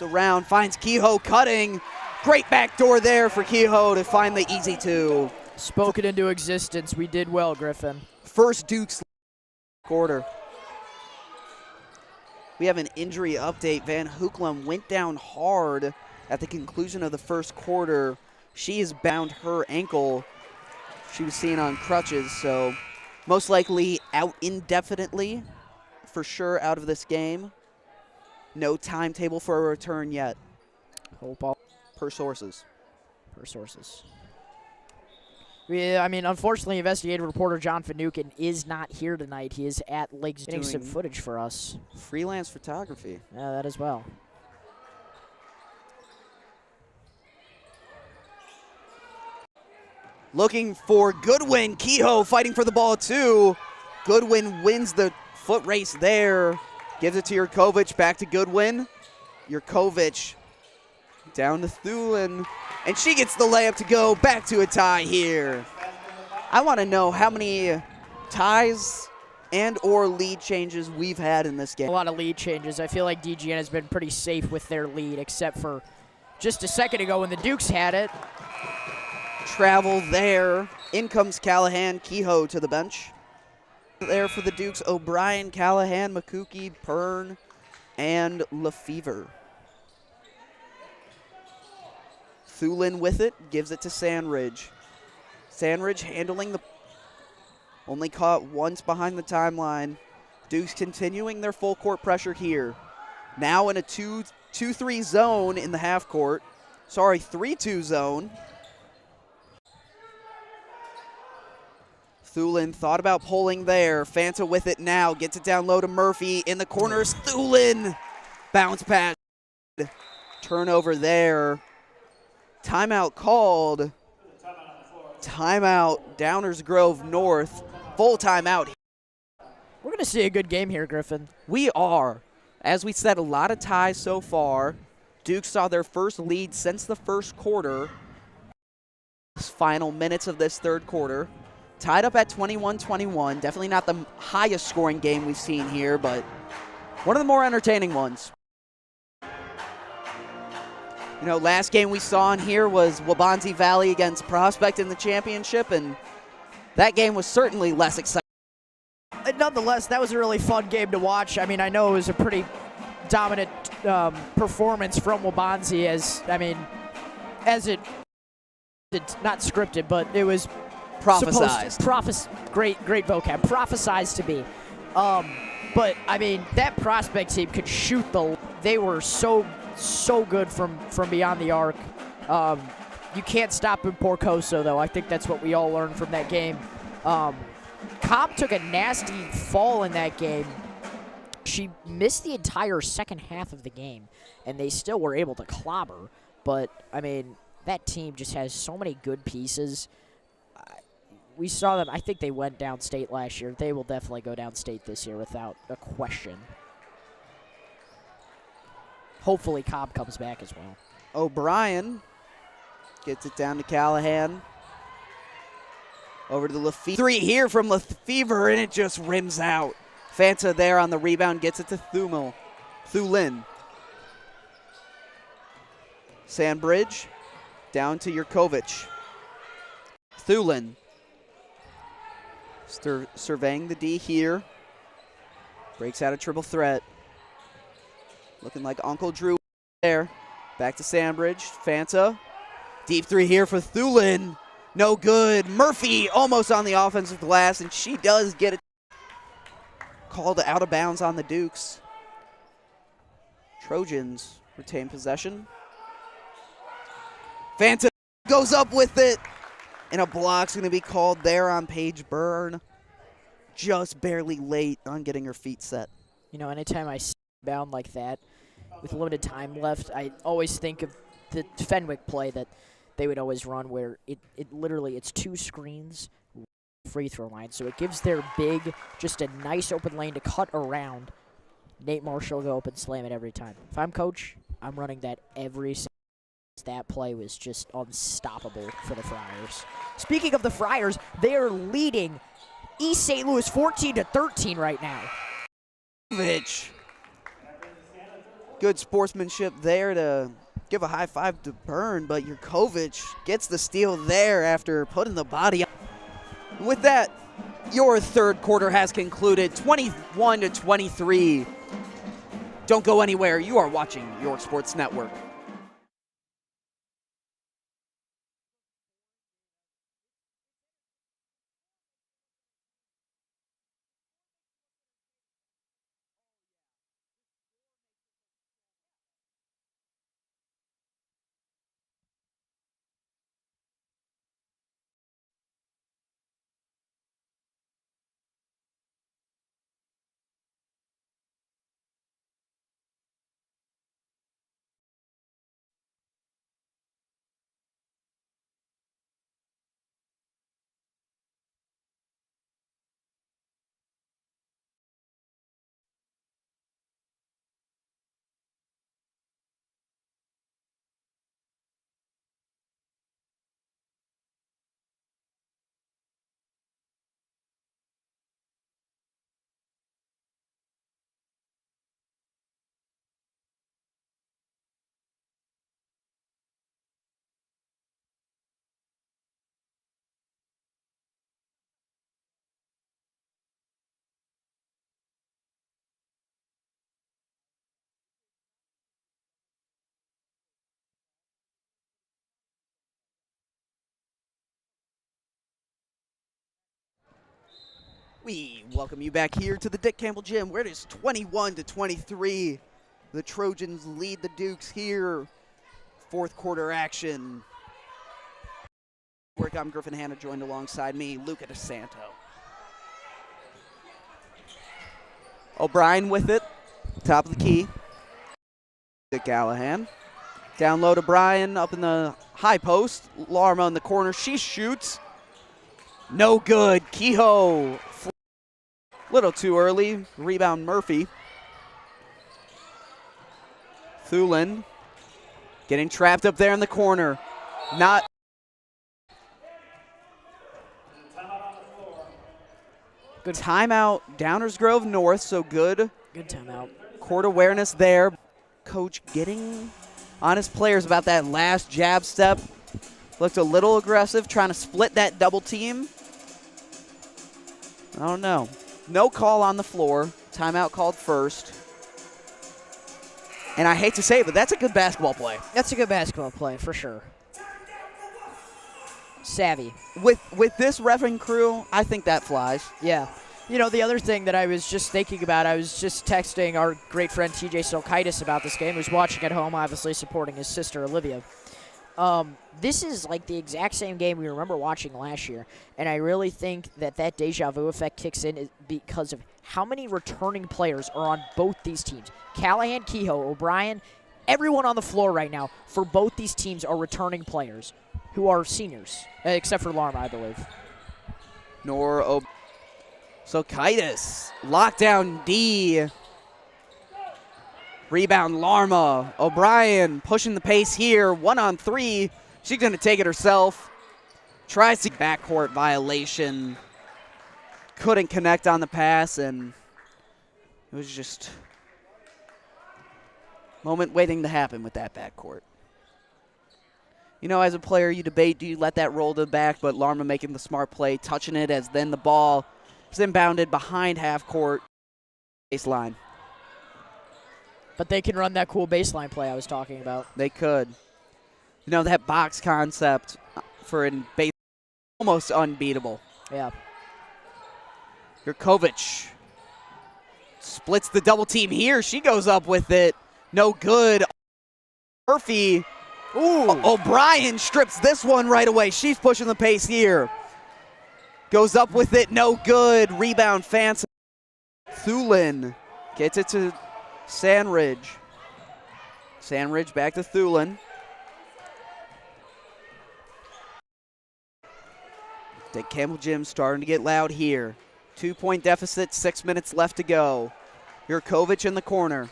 around, finds Kehoe cutting. Great backdoor there for Kehoe to find the easy 2. Spoken into existence. We did well, Griffin. First Dukes quarter. We have an injury update. Van Hoeklam went down hard at the conclusion of the first quarter. She has bound her ankle. She was seen on crutches, so most likely out indefinitely, for sure out of this game. No timetable for a return yet. Hope all per sources. Per sources. I mean, unfortunately, investigative reporter John Finucane is not here tonight. He is at Lakes getting some footage for us. Freelance photography. Yeah, that as well. Looking for Goodwin. Kehoe fighting for the ball too. Goodwin wins the foot race there. Gives it to Yurkovich. Back to Goodwin. Jurkovic down to Thulin, and she gets the layup to go. Back to a tie here. I want to know how many ties and or lead changes we've had in this game. A lot of lead changes. I feel like DGN has been pretty safe with their lead, except for just a second ago when the Dukes had it. Travel there. In comes Callahan, Kehoe to the bench. There for the Dukes, O'Brien, Callahan, Makuki, Pern, and Lefevre. Thulin with it, gives it to Sandridge. Sandridge handling the, only caught once behind the timeline. Dukes continuing their full court pressure here. Now in a 2-3 zone in the half court. Sorry, 3-2 zone. Thulin thought about pulling there. Fanta with it now, gets it down low to Murphy. In the corners, Thulin. Bounce pass. Turnover there. Timeout called. Timeout, Downers Grove North. Full timeout. We're going to see a good game here, Griffin. We are. As we said, a lot of ties so far. Dukes saw their first lead since the first quarter. Final minutes of this third quarter. Tied up at 21-21. Definitely not the highest scoring game we've seen here, but one of the more entertaining ones. You know, last game we saw in here was Wabanzi Valley against Prospect in the championship, and that game was certainly less exciting. Nonetheless, that was a really fun game to watch. I mean, I know it was a pretty dominant performance from Wabanzi, as it's not scripted, but it was Prophesized. Great vocab. Prophesized to be. But, I mean, that Prospect team could shoot they were so good from beyond the arc. You can't stop in Porcoso, though. I think that's what we all learned from that game. Cobb took a nasty fall in that game. She missed the entire second half of the game, and they still were able to clobber. But, I mean, that team just has so many good pieces. We saw them. I think they went downstate last year. They will definitely go downstate this year without a question. Hopefully Cobb comes back as well. O'Brien gets it down to Callahan. Over to Lefevre. 3 here from Lefevre, and it just rims out. Fanta there on the rebound, gets it to Thulin. Sandbridge down to Jurkovic. Thulin. Surveying the D here. Breaks out a triple threat. Looking like Uncle Drew there. Back to Sandbridge. Fanta. Deep 3 here for Thulin. No good. Murphy almost on the offensive glass, and she does get it called out of bounds on the Dukes. Trojans retain possession. Fanta goes up with it. And a block's going to be called there on Paige Byrne. Just barely late on getting her feet set. You know, anytime I see bound like that with limited time left, I always think of the Fenwick play that they would always run where it literally, it's 2 screens, free throw line. So it gives their big just a nice open lane to cut around. Nate Marshall will go up and slam it every time. If I'm coach, I'm running that every single. That play was just unstoppable for the Friars. Speaking of the Friars, they are leading East St. Louis 14-13 right now. Good sportsmanship there to give a high five to Byrne, but Jurkovic gets the steal there after putting the body up. With that, your third quarter has concluded 21-23. Don't go anywhere. You are watching York Sports Network. We welcome you back here to the Dick Campbell Gym, where it is 21-23. The Trojans lead the Dukes here. Fourth quarter action. I'm Griffin, Hanna, joined alongside me, Luca DeSanto. O'Brien with it, top of the key. Callahan. Down low to Bryan, up in the high post. Larma in the corner, she shoots. No good. Kehoe. Little too early. Rebound Murphy. Thulin getting trapped up there in the corner. Not. Good timeout. Downers Grove North, so good. Good timeout. Court awareness there. Coach getting on his players about that last jab step. Looked a little aggressive, trying to split that double team. I don't know. No call on the floor. Timeout called first. And I hate to say it, but that's a good basketball play. That's a good basketball play, for sure. Savvy. With this reffing crew, I think that flies. Yeah. You know, the other thing that I was just thinking about, I was just texting our great friend TJ Silkaitis about this game, who's watching at home, obviously supporting his sister Olivia. This is like the exact same game we remember watching last year, and I really think that deja vu effect kicks in because of how many returning players are on both these teams. Callahan, Kehoe, O'Brien, everyone on the floor right now for both these teams are returning players who are seniors, except for Larma, I believe. Silkaitis, lockdown D. Rebound Larma. O'Brien pushing the pace here. 1-on-3. She's going to take it herself. Tries to backcourt violation. Couldn't connect on the pass, and it was just moment waiting to happen with that backcourt. You know, as a player, you debate, do you let that roll to the back, but Larma making the smart play, touching it as then the ball is inbounded behind half court baseline. But they can run that cool baseline play I was talking about. They could. You know, that box concept for a base almost unbeatable. Yeah. Jurkovic splits the double team here. She goes up with it. No good. Murphy. Ooh. O'Brien strips this one right away. She's pushing the pace here. Goes up with it. No good. Rebound Fancy. Thulin gets it to Sandridge. Sandridge back to Thulin. Dick Campbell Gym starting to get loud here. 2-point deficit, 6 minutes left to go. Jurkovic in the corner.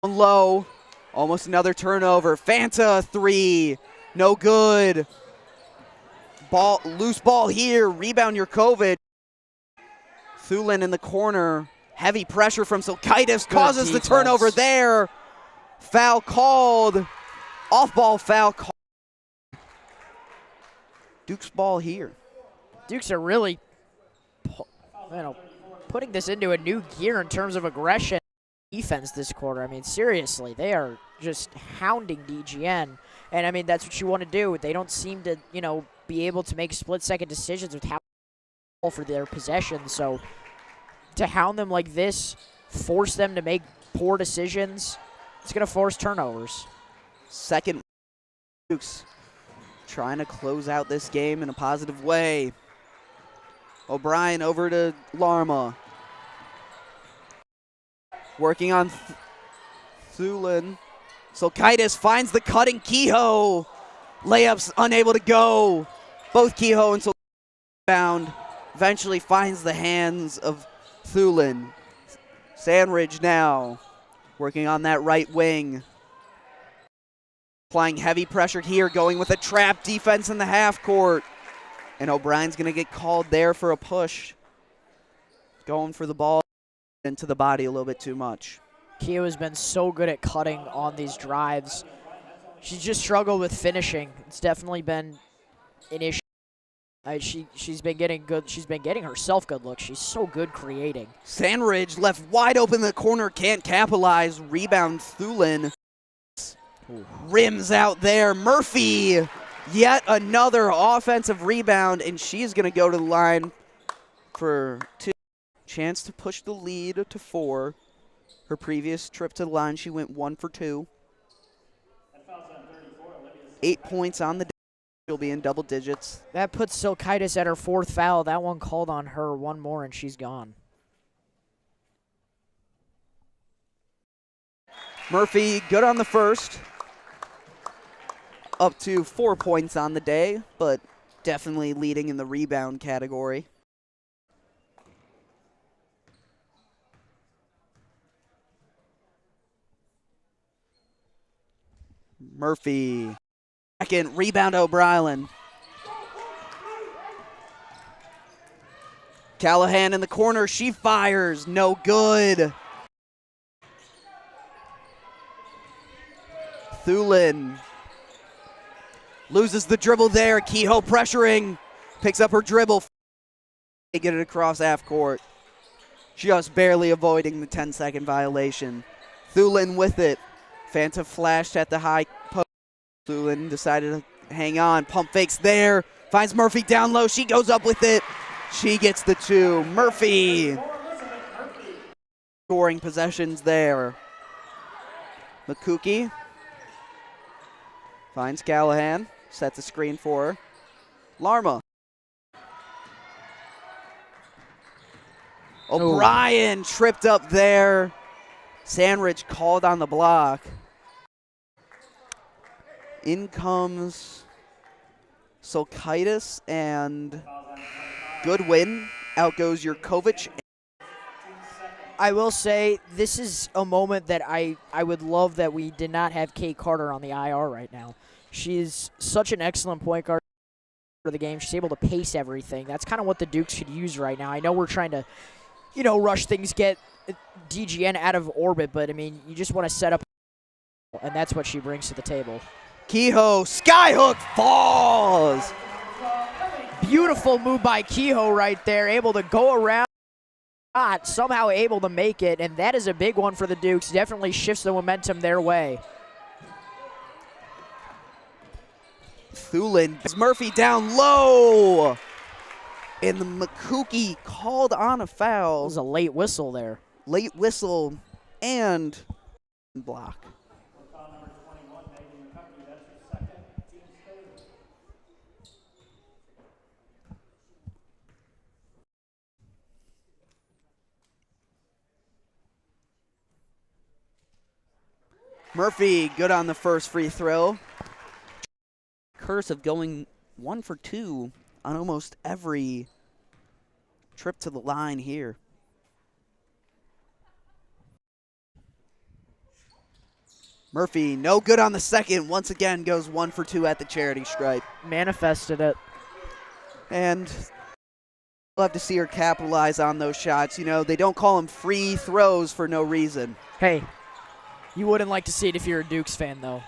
Low, almost another turnover. Fanta 3, no good. Loose ball here, rebound Jurkovic. Thulin in the corner. Heavy pressure from Silkaitis causes the turnover there. Foul called. Off-ball foul called. Duke's ball here. Dukes are really putting this into a new gear in terms of aggression defense this quarter. I mean, seriously, they are just hounding DGN. And, I mean, that's what you want to do. They don't seem to, be able to make split-second decisions with how for their possession. So to hound them like this, force them to make poor decisions, it's going to force turnovers. Second, Dukes trying to close out this game in a positive way. O'Brien over to Larma. Working on Thulin. Silkaitis finds the cutting Kehoe. Layups unable to go. Both Kehoe and Silkaitis bound. Eventually finds the hands of Thulin. Sandridge now working on that right wing. Applying heavy pressure here, going with a trap defense in the half court. And O'Brien's going to get called there for a push. Going for the ball into the body a little bit too much. Kehoe has been so good at cutting on these drives. She's just struggled with finishing. It's definitely been an issue. She's been getting good. She's been getting herself good looks. She's so good creating. Sandridge left wide open in the corner, can't capitalize. Rebound Thulin. Ooh. Rims out there. Murphy, yet another offensive rebound, and she's going to go to the line back for 2. Chance to push the lead to 4. Her previous trip to the line, she went 1 for 2. 8 points on the day. She'll be in double digits. That puts Silkaitis at her 4th foul. That one called on her. One more, and she's gone. Murphy, good on the first. Up to 4 points on the day, but definitely leading in the rebound category. Murphy. Second rebound, O'Brien. Callahan in the corner. She fires. No good. Thulin loses the dribble there. Kehoe pressuring. Picks up her dribble. They get it across half court. Just barely avoiding the 10-second violation. Thulin with it. Fanta flashed at the high post. Thulin decided to hang on. Pump fakes there. Finds Murphy down low. She goes up with it. She gets the 2. Murphy. Scoring possessions there. McCookie finds Callahan. Sets a screen for her. Larma. O'Brien tripped up there. Sandridge called on the block. In comes Silkaitis and Goodwin. Out goes Yurkovich. I will say this is a moment that I would love that we did not have Kate Carter on the IR right now. She is such an excellent point guard for the game. She's able to pace everything. That's kind of what the Dukes could use right now. I know we're trying to, rush things, get DGN out of orbit, but, I mean, you just want to set up, and that's what she brings to the table. Kehoe, skyhook falls. Beautiful move by Kehoe right there, able to go around, somehow able to make it, and that is a big one for the Dukes. Definitely shifts the momentum their way. Thulin, Murphy down low. And the McCookie called on a foul. It was a late whistle there. Late whistle and block. Murphy, good on the first free throw. Curse of going 1 for 2 on almost every trip to the line here. Murphy, no good on the second. Once again, goes 1 for 2 at the charity stripe. Manifested it. And we'll have to see her capitalize on those shots. They don't call them free throws for no reason. Hey, you wouldn't like to see it if you're a Dukes fan, though.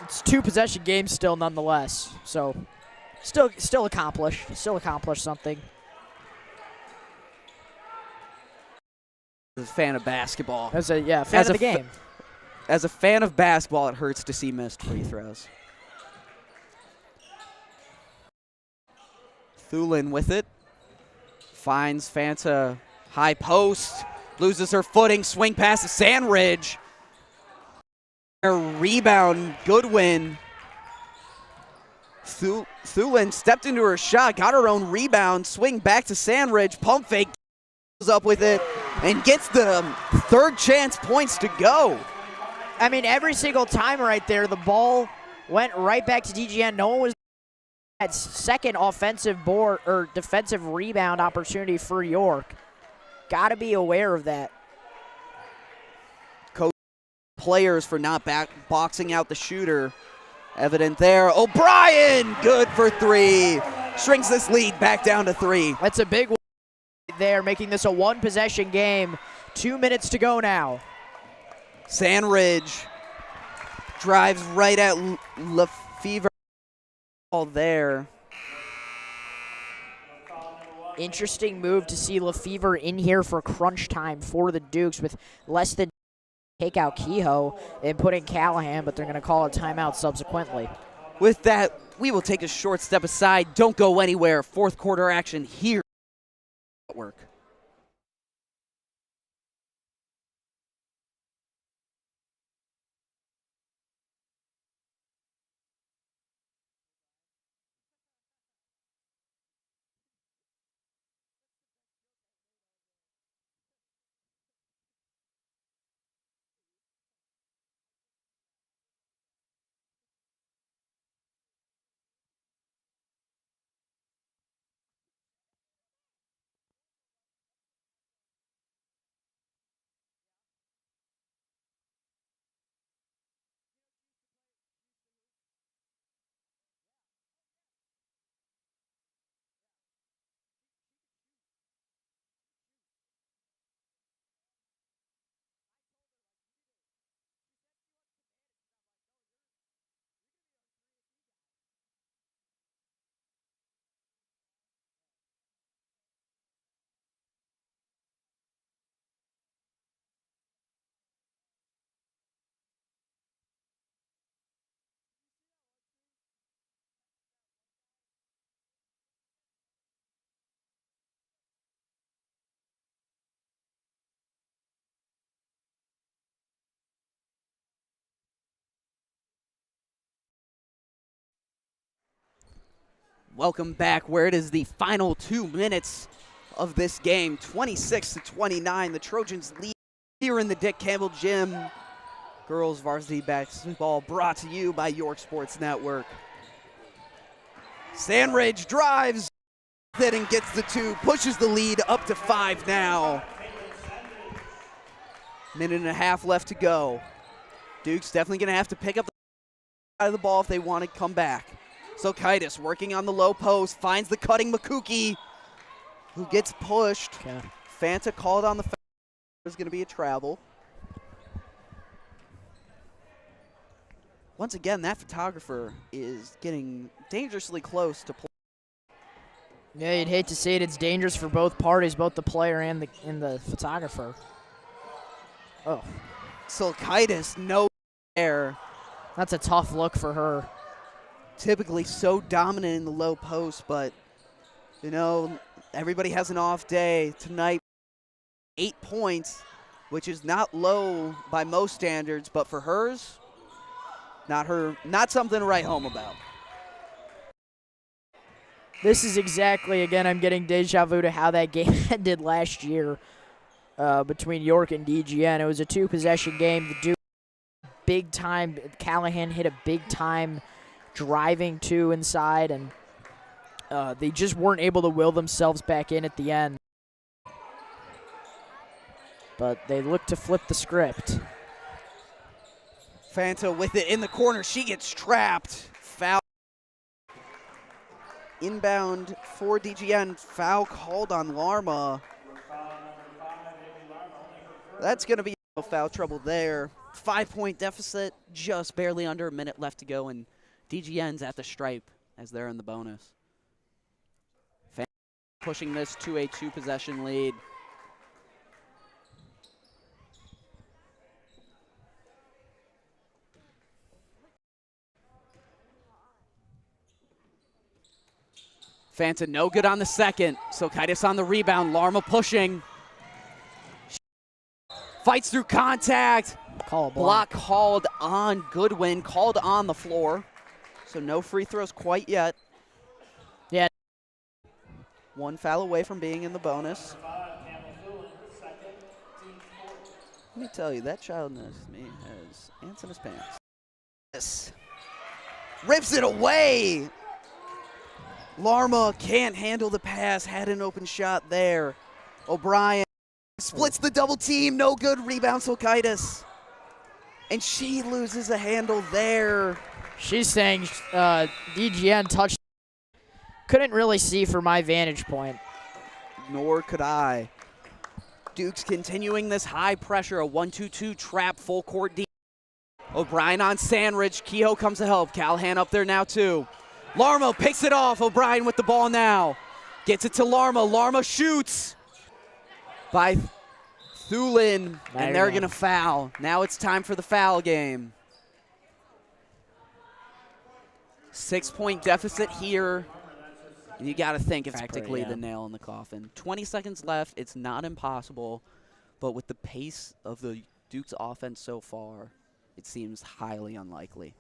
It's 2 possession games still, nonetheless. So, still accomplished. Still accomplished something. As a fan of basketball. Fan of the game. As a fan of basketball, it hurts to see missed free throws. Thulin with it. Finds Fanta high post. Loses her footing. Swing pass to Sandridge. A rebound. Goodwin. Thulin stepped into her shot. Got her own rebound. Swing back to Sandridge. Pump fake. Goes up with it. And gets the third chance points to go. I mean, every single time right there, the ball went right back to DGN. No one was at second offensive board or defensive rebound opportunity for York. Got to be aware of that. Coach players for not boxing out the shooter. Evident there. O'Brien, good for 3. Shrinks this lead back down to 3. That's a big one there, making this a 1-possession game. 2 minutes to go now. Sandridge drives right at Lefevre. All there. Interesting move to see Lefevre in here for crunch time for the Dukes with less than take out Kehoe and put in Callahan, but they're going to call a timeout subsequently. With that We will take a short step aside. Don't go anywhere. Fourth quarter action here at work. Welcome back, where it is the final 2 minutes of this game, 26-29. The Trojans lead here in the Dick Campbell Gym. Girls varsity basketball brought to you by York Sports Network. Sandridge drives it and gets the 2, pushes the lead up to 5 now. Minute and a half left to go. Duke's definitely going to have to pick up the side of the ball if they want to come back. Silkaitis working on the low post, finds the cutting Makuki, who gets pushed. Okay. Fanta called on the foul. There's going to be a travel. Once again, that photographer is getting dangerously close to play. Yeah, you'd hate to see it. It's dangerous for both parties, both the player and the photographer. Oh. Silkaitis, no air. That's a tough look for her. Typically so dominant in the low post, but, you know, everybody has an off day. Tonight, 8 points, which is not low by most standards, but for hers, not something to write home about. This is exactly, again, I'm getting deja vu to how that game ended last year between York and DGN. It was a 2-possession game. The Duke, big time, Callahan hit a big time driving 2 inside, and they just weren't able to will themselves back in at the end. But they look to flip the script. Fanta with it in the corner. She gets trapped. Foul. Inbound for DGN. Foul called on Larma. That's going to be foul trouble there. 5-point deficit, just barely under a minute left to go, and DGN's at the stripe as they're in the bonus. Fanta pushing this to a 2-possession lead. Fanta no good on the second. Silkaitis on the rebound. Larma pushing. Fights through contact. Block called on Goodwin. Called on the floor. So no free throws quite yet. Yeah. 1 foul away from being in the bonus. Let me tell you, that child next to me has ants in his pants. Yes. Rips it away. Larma can't handle the pass. Had an open shot there. O'Brien splits the double team. No good. Rebound Silkaitis. And she loses a handle there. She's saying DGN touched. Couldn't really see from my vantage point. Nor could I. Duke's continuing this high pressure, a 1-2-2 trap, full court deep. O'Brien on Sandridge. Kehoe comes to help. Callahan up there now too. Larma picks it off. O'Brien with the ball now. Gets it to Larma. Larma shoots by Thulin, and they're going to foul. Now it's time for the foul game. 6-point deficit here. You got to think it's practically yeah. the nail in the coffin. 20 seconds left. It's not impossible, but with the pace of the Duke's offense so far, it seems highly unlikely.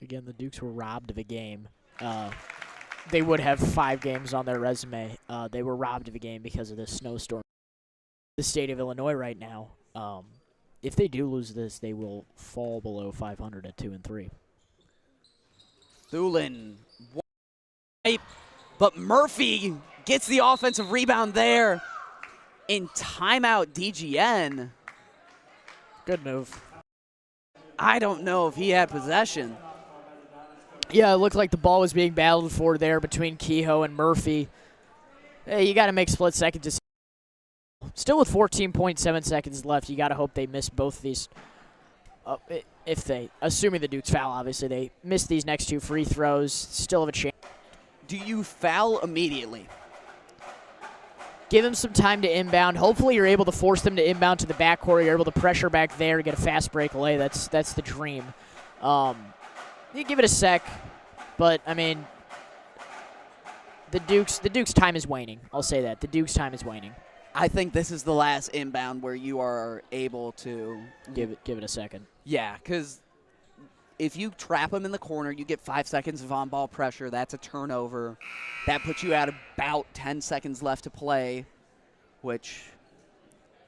Again, the Dukes were robbed of a game. They would have 5 games on their resume. They were robbed of a game because of this snowstorm. The state of Illinois right now, if they do lose this, they will fall below 500 at 2-3. Thulin, but Murphy gets the offensive rebound there. In timeout, DGN. Good move. I don't know if he had possession. Yeah, it looked like the ball was being battled for there between Kehoe and Murphy. Hey, you got to make split-second decisions. Still with 14.7 seconds left, you got to hope they miss both of these. If they, assuming the Dukes foul, obviously, they miss these next 2 free throws, still have a chance. Do you foul immediately? Give them some time to inbound. Hopefully you're able to force them to inbound to the backcourt. You're able to pressure back there to get a fast break away. That's the dream. You give it a sec, but, I mean, the Dukes' time is waning. I'll say that. The Dukes' time is waning. I think this is the last inbound where you are able to give it a second. Yeah, because if you trap them in the corner, you get 5 seconds of on-ball pressure. That's a turnover. That puts you at about 10 seconds left to play, which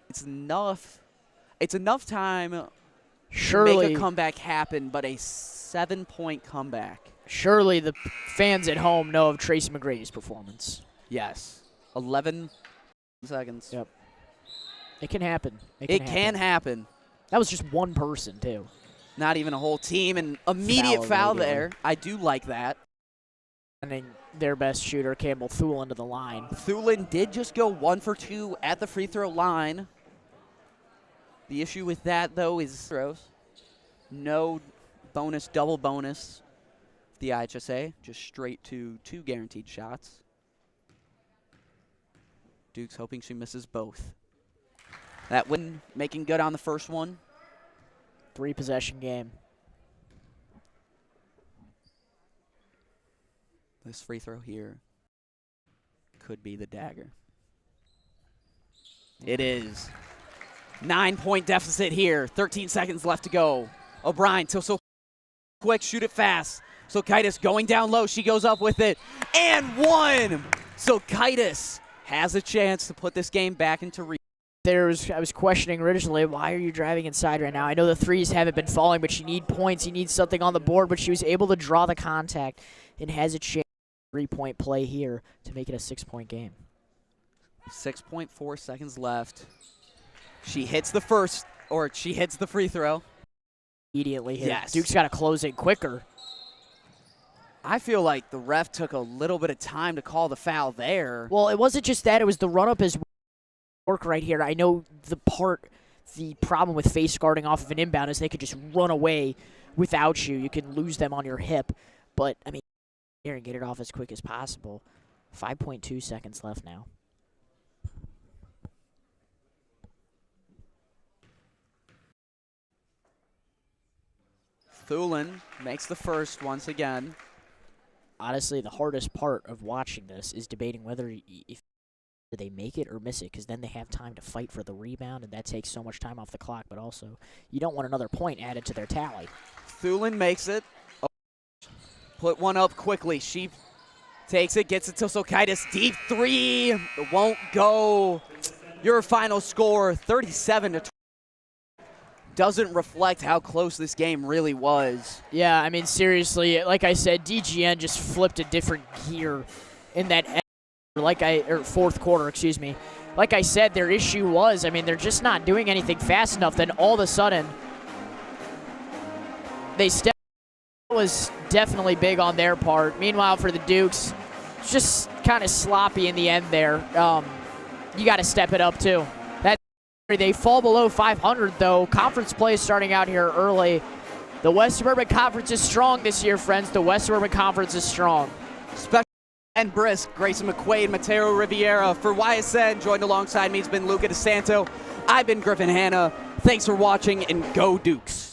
it's enough. It's enough time to make a comeback happen, but a 7-point comeback. Surely the fans at home know of Tracy McGrady's performance. Yes. 11 seconds. Yep. It can happen. It can happen. That was just one person, too. Not even a whole team. And immediate foul there. I do like that. Sending their best shooter, Campbell Thulin, to the line. Thulin did just go 1 for 2 at the free throw line. The issue with that, though, is throws. No bonus, double bonus. The IHSA, just straight to 2 guaranteed shots. Duke's hoping she misses both. That win, making good on the first one. 3-possession game. This free throw here could be the dagger. It is. 9-point deficit here. 13 seconds left to go. O'Brien, so quick, shoot it fast. Silkaitis going down low. She goes up with it. And 1! Silkaitis has a chance to put this game back into reach. I was questioning originally, why are you driving inside right now? I know the threes haven't been falling, but you need points. You need something on the board, but she was able to draw the contact and has a chance. 3-point play here to make it a 6-point game. 6.4 seconds left. She hits the first, or she hits the free throw. Immediately hit. Yes. Duke's got to close it quicker. I feel like the ref took a little bit of time to call the foul there. Well, it wasn't just that. It was the run-up as work right here. I know the problem with face guarding off of an inbound is they could just run away without you. You can lose them on your hip. But, I mean, here and get it off as quick as possible. 5.2 seconds left now. Thulin makes the first once again. Honestly, the hardest part of watching this is debating whether if they make it or miss it, because then they have time to fight for the rebound, and that takes so much time off the clock. But also, you don't want another point added to their tally. Thulin makes it. Put one up quickly. She takes it, gets it to Silkaitis. Deep 3. It won't go. Your final score, 37-20. Doesn't reflect how close this game really was. Yeah, I mean, seriously, like I said, DGN just flipped a different gear in that fourth quarter, excuse me. Like I said, their issue was, I mean, they're just not doing anything fast enough. Then all of a sudden, they stepped. Was definitely big on their part. Meanwhile, for the Dukes, it's just kind of sloppy in the end there. You got to step it up, too. They fall below 500, though. Conference play is starting out here early. The West Suburban Conference is strong this year, friends. The West Suburban Conference is strong. Special and brisk, Grayson McQuaid, Mateo Riviera. For YSN, joined alongside me has been Luca DeSanto. I've been Griffin Hanna. Thanks for watching, and go Dukes.